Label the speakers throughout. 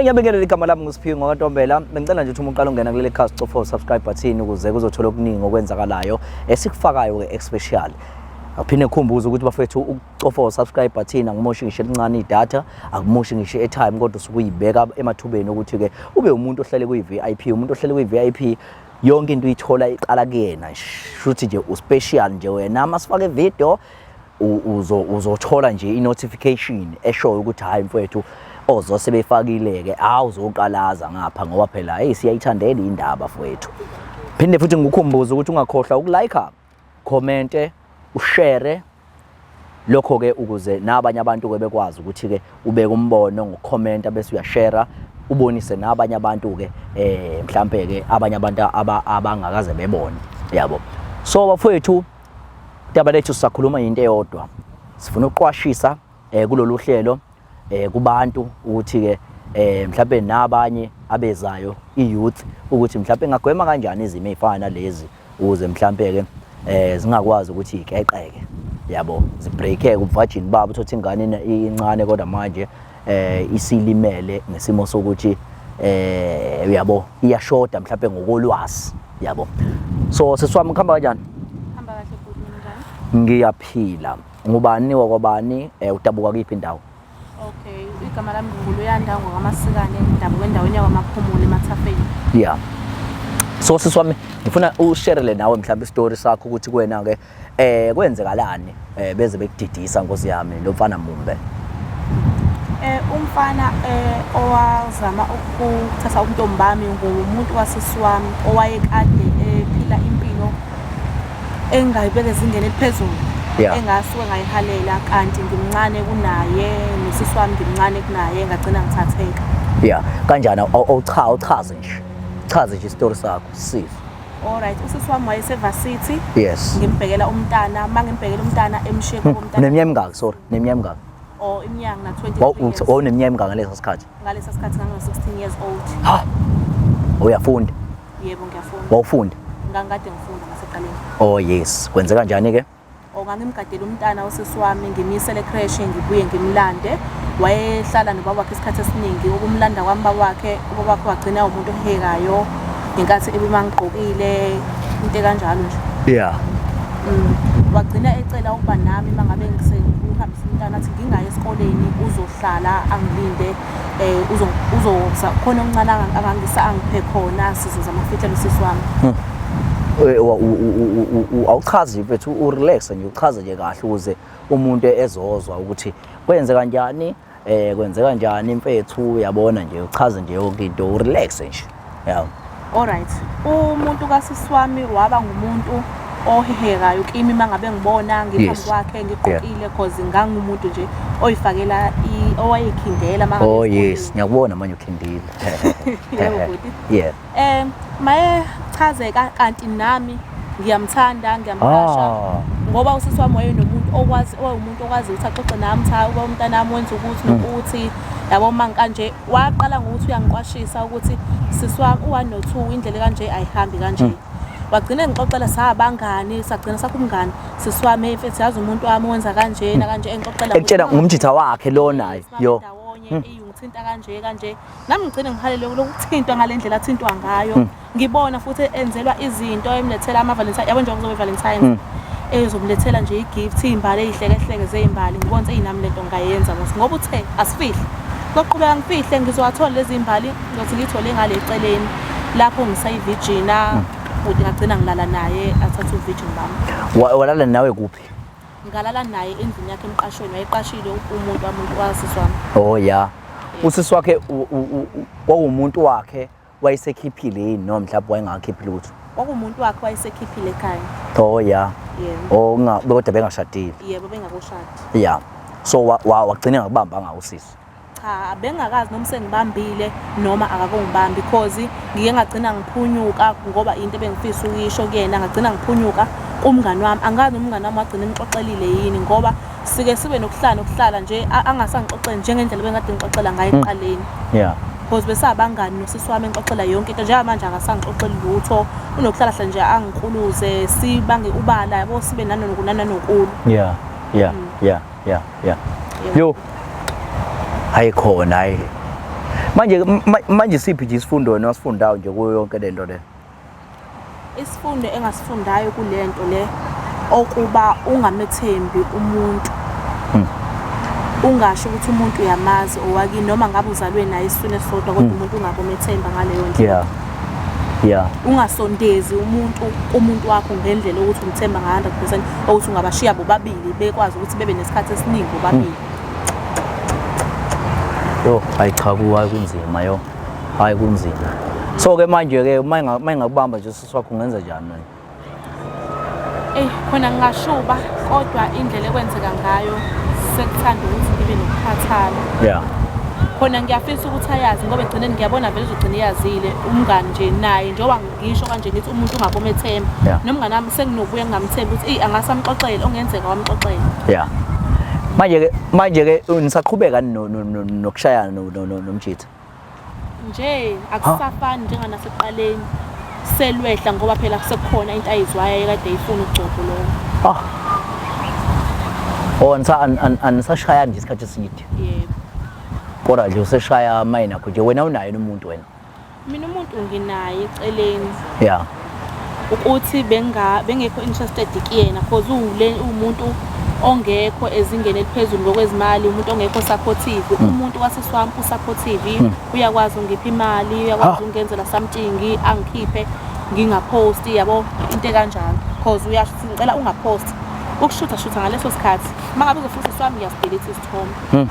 Speaker 1: Ngiyabekela igama lami nguSiphiwe ngokaNtombela. Bengicela nje ukuthi uqale ungena kuleli cast of subscribe button ukuze kuzothola okuningi okwenzakalayo esikufakayo ke-especial. Aphinde ngikhumbuze ukuthi bafethu ucofa subscribe button angimoshi ngisho elincane idatha, akumoshi ngisho airtime kodwa usukuyibeka emathubeni ukuthi ke ube umuntu ohlele kuyi-VIP, umuntu ohlele kuyi-VIP yonke into uyithola iqala kuyena. Shuthi nje uspecial nje wena masifake video uzothola nje i-notification eshoyo ukuthi hayi mfowethu ozosebefakile-ke awuzoqalaza ngapha ngoba phela hey siyayithandela indaba fowethu. Phinde futhi ngikukhumbuze ukuthi ungakhohlwa ukulike, comment, ushare lokho ke ukuze nabanye abantu ke bekwazi ukuthi ke ubeke umbono ngokucomment bese uyashare ubonise nabanye abantu ke mhlambe ke abanye abantu abangakaze bebone yabo. So bafowethu indaba lethu sisakhuluma into eyodwa. Sifuna ukuqwashisa kulolu hlelo kubantu ukuthi ke mhlambe nabanye abezayo i-youth ukuthi mhlambe ngagwema kanjani izimo ezifana lezi ukuze mhlambe ke zingakwazi ukuthi ikeqeke yabo zibreakeke ubuvajini babo uthothi ingane incane kodwa manje isilimele ngesimo sokuthi yabo iyashoda mhlambe ngokolwazi yabo. So seswami ukhamba kanjani?
Speaker 2: Hamba kahle futhi njani?
Speaker 1: Ngiyaphila. Ngubani wakwabani udabuka kiphi indawo?
Speaker 2: Okay, igama lami nguluyanda ngokwaMasikane ndabuka endaweni yakwaMaphumulo eMathafeni.
Speaker 1: Yeah. So seswami ngifuna usharele nawe mhlawumbe istory sakho ukuthi kuwena ke kwenzekalani beze bekudidisa Nkosi yami lo mfana Mumbe.
Speaker 2: Umfana owazama ukuthatha ubuntombi bami ngumuntu wasesiwami owayekade ephila impilo engayibeke ezingeni eliphezulu. Engasuke ngayihalela kanti ngimncane kunaye nosisi wami ngimncane kunaye ngagcina ngithatheka.
Speaker 1: Yeah, kanjani uchaze nje. Chaze nje istory sakho sisi.
Speaker 2: Alright, usisi wami wayesevarsity.
Speaker 1: Yes.
Speaker 2: Ngimbhekela umntana, mangimbhekela umntana emsheko umntana.
Speaker 1: Neminyaka emingaki sorry, neminyaka emingaki?
Speaker 2: Iminyaka na 23 years.
Speaker 1: Neminyaka emingaki ngaleso sikhathi?
Speaker 2: Ngaleso sikhathi ngano 16 years old.
Speaker 1: Ha. Uyafunda?
Speaker 2: Yebo ngiyafunda.
Speaker 1: Wawufunda?
Speaker 2: Ngangikade ngifunda ngaseqaleni.
Speaker 1: Oh yes, kwenze kanjani ke?
Speaker 2: Ngangimgadela umntana osisi wami ngimisele crash ngibuye ngimlande wayehlala nobaba wakhe isikhathi esiningi ukumlanda kwami baba wakhe wagcina umuntu ohekayo ngenkathi ebimangqokile into kanjalo nje.
Speaker 1: Yeah.
Speaker 2: Wagcina ecela ukuba nami mangabe ngisekuhambisa umntana athi ngingaye esikoleni uzohlala angilinde uzoza khona omncane angangisa angiphe khona sizoza amafihlelo sisi wami.
Speaker 1: Awuchazi mfethu urelax nje uchaze nje kahle ukuze umuntu ezozwa ukuthi kwenze kanjani kwenze kanjani mfethu uyabona nje uchaze nje yonke into urelax nje. Yeah.
Speaker 2: Alright. Umuntu kasisi wami waba ngumuntu ohehekayo kimi mangabe ngibona ngiphambi kwakhe ngiqokile because ngangumuntu nje oyifakela owayekhindela mangabe.
Speaker 1: Oh yes, ngiyakubona manje ukhindile.
Speaker 2: Yebo budi.
Speaker 1: Yeah.
Speaker 2: Maye chazeka kanti nami ngiyamthanda ngiyamhasha ngoba usisi wami wayenomuntu owumuntu okwazi ukuthi axoxe nami uba umntana wami wenza ukuthi nokuthi yabo manje kanje waqala ngokuthi uyangiqwashisa ukuthi sisi wami u1 no2 indlela kanje ayihambi kanje. Wagcina ngixoxela sabangani sagcina sakumngani sisi wami mfethu yazi umuntu wami wenza kanje na kanje engixoxela
Speaker 1: ekutshela ngumjitha wakhe lona yo
Speaker 2: ngithinta kanje nami ngicine ngihalele lokuthintwa ngalendlela athintwa ngayo ngibona futhi enzelwa izinto emlethela ama-Valentine yabo njengoba kuzobe Valentine ezomlethela nje igift izimbali ezihlekehleke zezimbali ngibona seyinami lento ngayenza ngoba uthe asifihli ngoqhubeka ngifihle ngizowathola lezi zimbali ngothi ngithole ngale eceleni lapho ngisayivigina futhi ngagcina ngilala naye athatha uvirgin bami.
Speaker 1: Walala nawe kuphi?
Speaker 2: Ngalala naye endlini yakhe emqashweni wayeqashile umuntu wasisi wami.
Speaker 1: Oh yeah. Usisi wakhe kwawumuntu wakhe wayesekhiphile yini noma mhlawumbe wayengakhiphi lutho?
Speaker 2: Kwakumuntu wakhe wayesekhiphile ekhaya.
Speaker 1: Oh yeah.
Speaker 2: Yebo.
Speaker 1: Kodwa bengashadile.
Speaker 2: Yebo bengakushadi.
Speaker 1: Yeah. So wagcina ngakubamba ngawusisi.
Speaker 2: Cha bengakazi noma sengibambile noma akakongibambi because ngike ngagcina ngiphunyuka ngoba into ebengifisa ukuyisho kuyena ngagcina ngiphunyuka umngani wami angazi umngani wami wagcina ngixoxelile yini ngoba sike sibe nokuhlala nje angasangixoxela njengendlela bengade ngixoxela ngayo eqaleni.
Speaker 1: Yeah.
Speaker 2: Because besabangani nosisi wami ngixoxela yonke into njengoba manje akasangixoxeli lutho unokuhlala nje angikhuluze sibange ubala yabo sibe nanonokuna nokulu.
Speaker 1: Yeah. Yo hayi khona hayi manje siphi nje isifundo wena wasifundayo nje kuyo yonke lento le?
Speaker 2: Isifundo engasifundayo kulento le okuba ungamethembi umuntu. Ungasho ukuthi umuntu uyamazi owaki noma ngabe uzalwe naye isifune sodwa kodwa umuntu ungabomethemba ngaleyo ndlela.
Speaker 1: Yeah.
Speaker 2: Ungasondezi umuntu wakho ngendlela ukuthi umthemba nga 100% ukuthi ungabashiya bobabili bekwazi ukuthi bebe nesikhathi esiningi bobabili.
Speaker 1: Yo, hayi cha kuwa kunzima yo. Hayi kunzima. So ke manje ke mayingakubamba nje sisi wakho ungenza njani manje?
Speaker 2: Khona ngingashuba kodwa indlela ekwenzeka ngayo sekuthanda ukuthi ngibe nokukhathala.
Speaker 1: Yeah.
Speaker 2: Khona ngiyafisa ukuthi ayazi ngoba egcineni ngiyabona vele uzogcina yazile umngani nje naye njengoba ngisho kanje ngithi umuntu ungabomethemba. Nomngani wami senginobuye ngingamthemba ukuthi angasamxoxela ongenzeka wamxoxela.
Speaker 1: Yeah. Manje ke nisaqhubeka nokushayana nomjitha.
Speaker 2: Nje akusafani njenganasekuqaleni. Selwehla ngoba phela sekukhona into ayizwayo ekade ifuna ugcobo lo.
Speaker 1: Anisashayani nje isikhathi eside.
Speaker 2: Yebo.
Speaker 1: Kodwa nje useshaya mayina nje wena unayo umuntu wena.
Speaker 2: Mina umuntu nginaye eceleni.
Speaker 1: Yeah.
Speaker 2: Ukuthi bengekho interested kuyena because umuntu ongekho ezingeni eliphezulu ngokwezimali, umuntu ongekho supportive. Umuntu waseswami usupportive, uyakwazi ungipha imali, uyakwazi ungenzela something, angikhiphe ngingapost yabo into kanjalo because uyashicela ungapost. Ukushutha ngaleso sikhathi. Mangabe uzofuna iswami ngiyasidelete isithombe.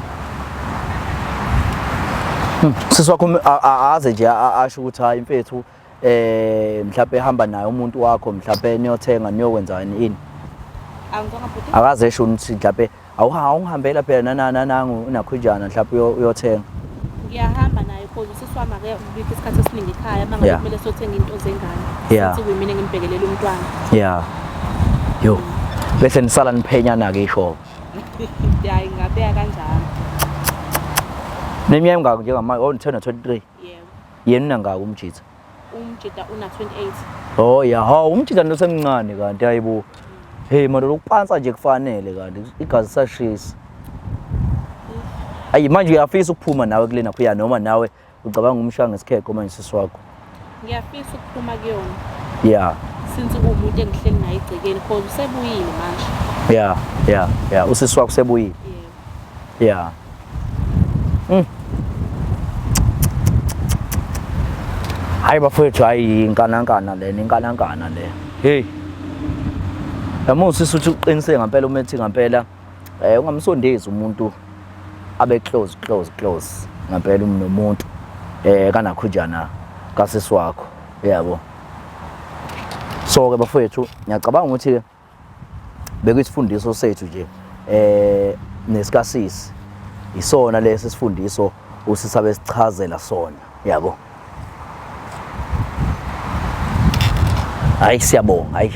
Speaker 1: Sisi wakho aze nje asho ukuthi hayi mfethu mhlawumbe ehamba naye umuntu wakho mhlawumbe niyothenga niyokwenzani ini?
Speaker 2: Angizonga futhi.
Speaker 1: Akaze esho ukuthi mhlawumbe awungihambela phela nanangu unakhujana mhlawumbe uyothenga.
Speaker 2: Ngiyahamba naye because usiswami ake ubikho isikhathi esiningi ekhaya mangabe kumele sothenga into zengane. Futhi kuyimina ngimbhekelele umntwana.
Speaker 1: Yeah. Yo. Bese nisala niphenyana ke isho.
Speaker 2: Hayi ngabeka kanjalo.
Speaker 1: Neminyaka ngako njengamanje 23.
Speaker 2: Yebo.
Speaker 1: Yena unangaka umjitha?
Speaker 2: Umjitha una 28.
Speaker 1: Oh yeah, umjitha nosemncane kanti hayibo. Hey manje lokupansa nje kufanele kanti igazi sashisa. Ayi manje uyafisa ukuphuma nawe kulena kuya noma nawe ucabanga umshanga isikheko manje sisi wakho?
Speaker 2: Ngiyafisa ukuphuma kuyona.
Speaker 1: Yeah.
Speaker 2: Since umuntu engihleli naye igcekeni because usebuyile manje.
Speaker 1: Yeah, usisi wakho sebuyile. Yeah. Hayi bafowethu hayi inkanankana le. Hey. Yamo usisi uthi uqiniseke ngempela umethi ngempela ungamsondezi umuntu abe close ngempela nomuntu kanakhujana kasisi wakho yabo. So ke bafowethu ngiyacabanga ukuthi bekuyisifundiso sethu nje nesikasisi isona lesi sifundiso usisabe sichazela sona yabo. Hayi siyabonga hayi